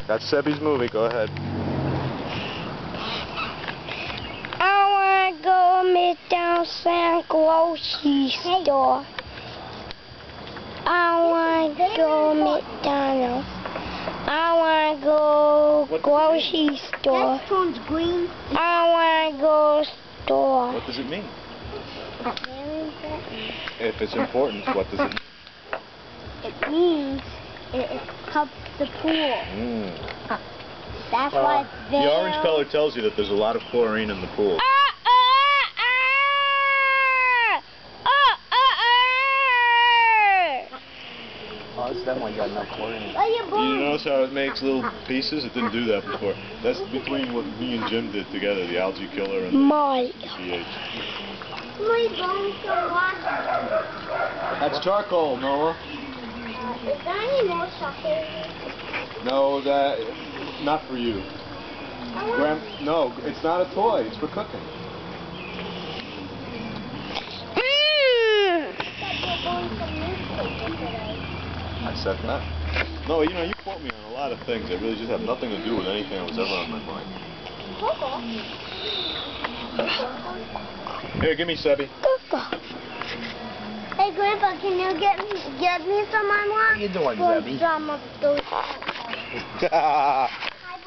That's Sebby's movie. Go ahead. I wanna go McDonald's and grocery store. I wanna go McDonald's. I wanna go grocery store. That turns green. I wanna go store. What does it mean? Very important. If it's important, what does it mean? It means it helps the pool. That's why it's very... The orange color tells you that there's a lot of chlorine in the pool. Oh, it's definitely got no chlorine. You notice how it makes little pieces? It didn't do that before. That's between what me and Jim did together, the algae killer and the pH. My bones are water. That's charcoal, Noah. Is there any more chocolate? No, not for you. No, it's not a toy. It's for cooking. I said that. No, you quote me on a lot of things that really just have nothing to do with anything that was ever on my mind. Here, give me Sebby. Hey, Grandpa, can you get me some? I want What are you doing, Sebby? some of those. I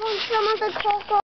want some of the cocoa.